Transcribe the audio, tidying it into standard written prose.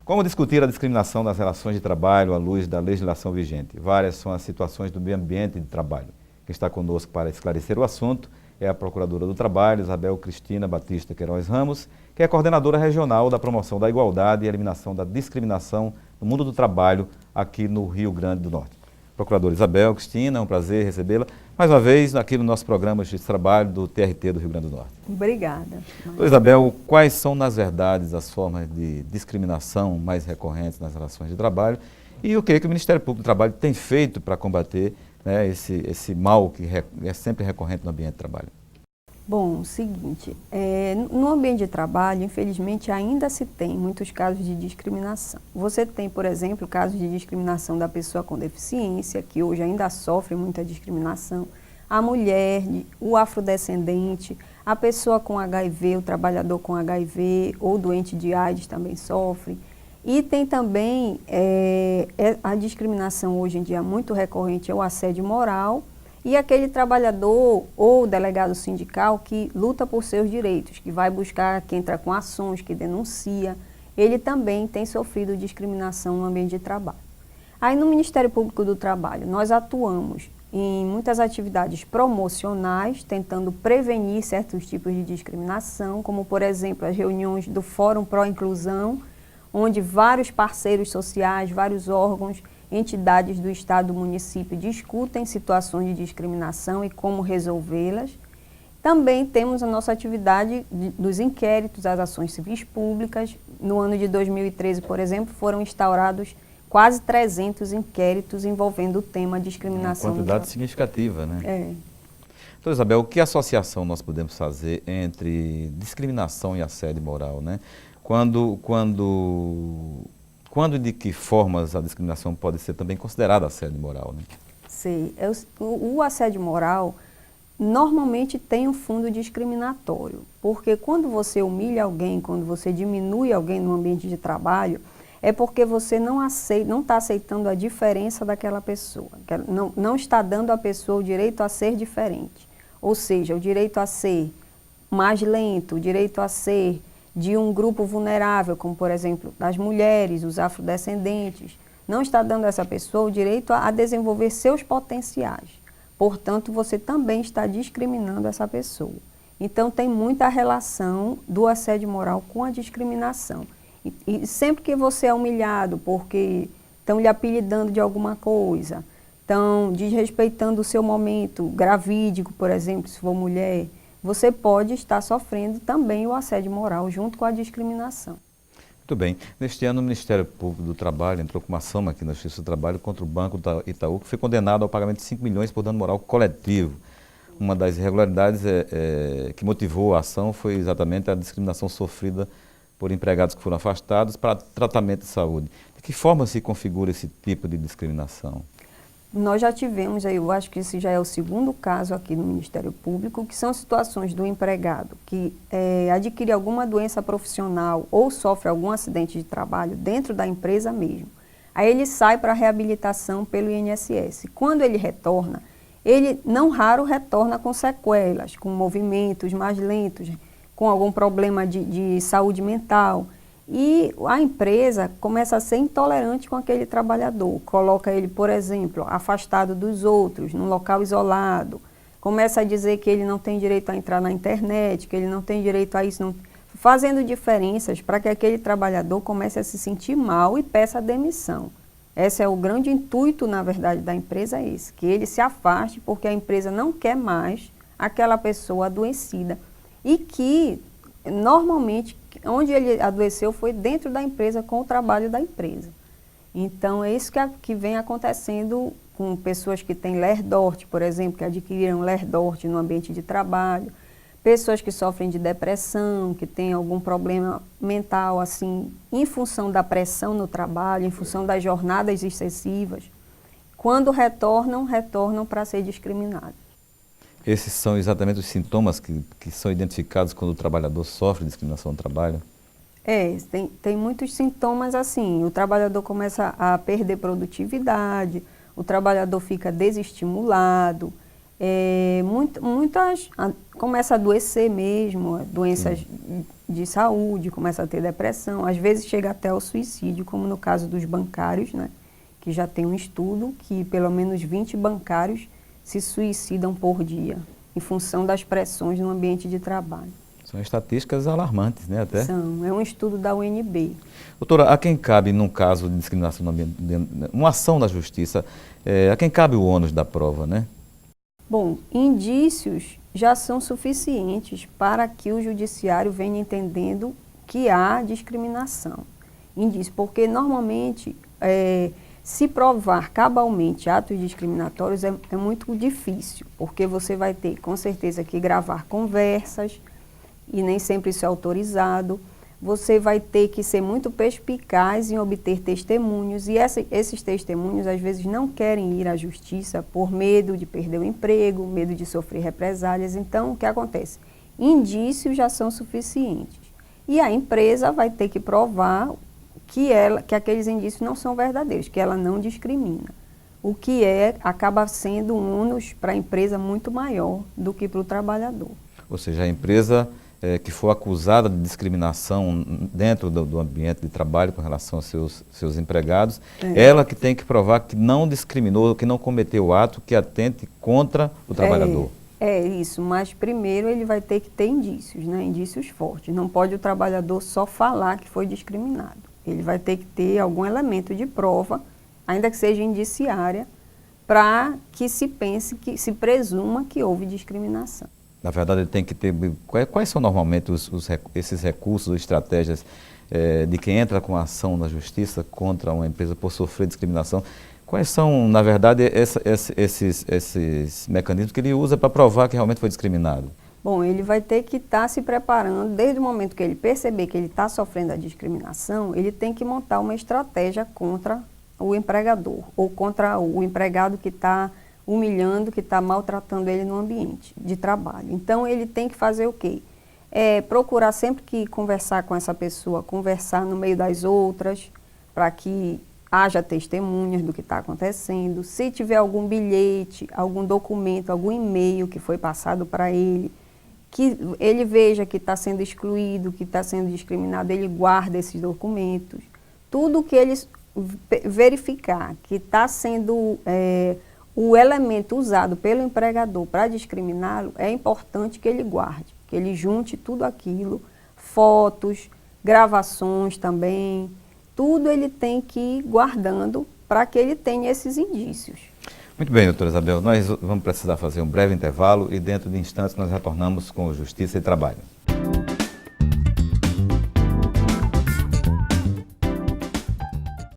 Como discutir a discriminação nas relações de trabalho à luz da legislação vigente? Várias são as situações do meio ambiente de trabalho. Quem está conosco para esclarecer o assunto é a Procuradora do Trabalho, Isabel Cristina Batista Queiroz Ramos, que é coordenadora regional da promoção da igualdade e eliminação da discriminação no mundo do trabalho aqui no Rio Grande do Norte. Procuradora Isabel Cristina, é um prazer recebê-la mais uma vez aqui no nosso programa de trabalho do TRT do Rio Grande do Norte. Obrigada. Isabel, quais são, nas verdades, as formas de discriminação mais recorrentes nas relações de trabalho e o que o Ministério Público do Trabalho tem feito para combater, né, esse mal que é sempre recorrente no ambiente de trabalho? Bom, o seguinte, no ambiente de trabalho, infelizmente, ainda se tem muitos casos de discriminação. Você tem, por exemplo, casos de discriminação da pessoa com deficiência, que hoje ainda sofre muita discriminação, a mulher, o afrodescendente, a pessoa com HIV, o trabalhador com HIV ou doente de AIDS também sofre. E tem também a discriminação hoje em dia muito recorrente, é o assédio moral, e aquele trabalhador ou delegado sindical que luta por seus direitos, que vai buscar, que entra com ações, que denuncia, ele também tem sofrido discriminação no ambiente de trabalho. Aí no Ministério Público do Trabalho, nós atuamos em muitas atividades promocionais, tentando prevenir certos tipos de discriminação, como por exemplo as reuniões do Fórum Pró-Inclusão, onde vários parceiros sociais, vários órgãos, entidades do Estado e do município discutem situações de discriminação e como resolvê-las. Também temos a nossa atividade dos inquéritos às ações civis públicas. No ano de 2013, por exemplo, foram instaurados quase 300 inquéritos envolvendo o tema discriminação. Uma quantidade significativa, né? É. Então, Isabel, que associação nós podemos fazer entre discriminação e assédio moral, né? Quando e de que formas a discriminação pode ser também considerada assédio moral, né? Sim, o assédio moral normalmente tem um fundo discriminatório, porque quando você humilha alguém, quando você diminui alguém no ambiente de trabalho, é porque você não está aceitando a diferença daquela pessoa, não está dando à pessoa o direito a ser diferente, ou seja, o direito a ser mais lento, o direito a ser de um grupo vulnerável, como por exemplo as mulheres, os afrodescendentes, não está dando a essa pessoa o direito a desenvolver seus potenciais. Portanto, você também está discriminando essa pessoa. Então, tem muita relação do assédio moral com a discriminação. E sempre que você é humilhado porque estão lhe apelidando de alguma coisa, estão desrespeitando o seu momento gravídico, por exemplo, se for mulher, você pode estar sofrendo também o assédio moral junto com a discriminação. Muito bem. Neste ano, o Ministério Público do Trabalho entrou com uma ação aqui na Justiça do Trabalho contra o Banco Itaú, que foi condenado ao pagamento de 5 milhões por dano moral coletivo. Uma das irregularidades que motivou a ação foi exatamente a discriminação sofrida por empregados que foram afastados para tratamento de saúde. De que forma se configura esse tipo de discriminação? Nós já tivemos, eu acho que esse já é o segundo caso aqui no Ministério Público, que são situações do empregado que adquire alguma doença profissional ou sofre algum acidente de trabalho dentro da empresa mesmo. Aí ele sai para reabilitação pelo INSS. Quando ele retorna, ele não raro retorna com sequelas, com movimentos mais lentos, com algum problema de saúde mental. E a empresa começa a ser intolerante com aquele trabalhador, coloca ele, por exemplo, afastado dos outros, num local isolado, começa a dizer que ele não tem direito a entrar na internet, que ele não tem direito a isso, fazendo diferenças para que aquele trabalhador comece a se sentir mal e peça a demissão. Esse é o grande intuito, na verdade, da empresa, é esse, que ele se afaste porque a empresa não quer mais aquela pessoa adoecida e que, normalmente, onde ele adoeceu foi dentro da empresa, com o trabalho da empresa. Então, é isso que vem acontecendo com pessoas que têm Lerdort, por exemplo, que adquiriram Lerdort no ambiente de trabalho, pessoas que sofrem de depressão, que têm algum problema mental, assim, em função da pressão no trabalho, em função das jornadas excessivas. Quando retornam para ser discriminados. Esses são exatamente os sintomas que são identificados quando o trabalhador sofre discriminação no trabalho? Tem muitos sintomas assim, o trabalhador começa a perder produtividade, o trabalhador fica desestimulado, Começa a adoecer mesmo, doenças de saúde, começa a ter depressão, às vezes chega até ao suicídio, como no caso dos bancários, né? Que já tem um estudo que pelo menos 20 bancários se suicidam por dia, em função das pressões no ambiente de trabalho. São estatísticas alarmantes, né, até? É um estudo da UNB. Doutora, a quem cabe, num caso de discriminação no ambiente, uma ação da justiça, a quem cabe o ônus da prova, né? Bom, indícios já são suficientes para que o judiciário venha entendendo que há discriminação. Indício, porque normalmente se provar cabalmente atos discriminatórios é muito difícil, porque você vai ter com certeza que gravar conversas, e nem sempre isso é autorizado. Você vai ter que ser muito perspicaz em obter testemunhos, e esses testemunhos às vezes não querem ir à justiça por medo de perder o emprego, medo de sofrer represálias. Então, o que acontece? Indícios já são suficientes. E a empresa vai ter que provar que aqueles indícios não são verdadeiros, que ela não discrimina. O que acaba sendo um ônus para a empresa muito maior do que para o trabalhador. Ou seja, a empresa que for acusada de discriminação dentro do ambiente de trabalho com relação aos seus empregados, ela que tem que provar que não discriminou, que não cometeu ato que atente contra o trabalhador. É isso, mas primeiro ele vai ter que ter indícios, né? Indícios fortes. Não pode o trabalhador só falar que foi discriminado. Ele vai ter que ter algum elemento de prova, ainda que seja indiciária, para que se pense, que se presuma que houve discriminação. Na verdade, ele tem que ter... Quais são normalmente esses recursos ou estratégias de quem entra com a ação na justiça contra uma empresa por sofrer discriminação? Quais são, na verdade, esses mecanismos que ele usa para provar que realmente foi discriminado? Bom, ele vai ter que estar se preparando, desde o momento que ele perceber que ele está sofrendo a discriminação, ele tem que montar uma estratégia contra o empregador, ou contra o empregado que está humilhando, que está maltratando ele no ambiente de trabalho. Então, ele tem que fazer o quê? Procurar sempre que conversar com essa pessoa, conversar no meio das outras, para que haja testemunhas do que está acontecendo. Se tiver algum bilhete, algum documento, algum e-mail que foi passado para ele, que ele veja que está sendo excluído, que está sendo discriminado, ele guarda esses documentos. Tudo que ele verificar que está sendo o elemento usado pelo empregador para discriminá-lo, é importante que ele guarde, que ele junte tudo aquilo, fotos, gravações também, tudo ele tem que ir guardando para que ele tenha esses indícios. Muito bem, doutora Isabel, nós vamos precisar fazer um breve intervalo e dentro de instantes nós retornamos com o Justiça e Trabalho.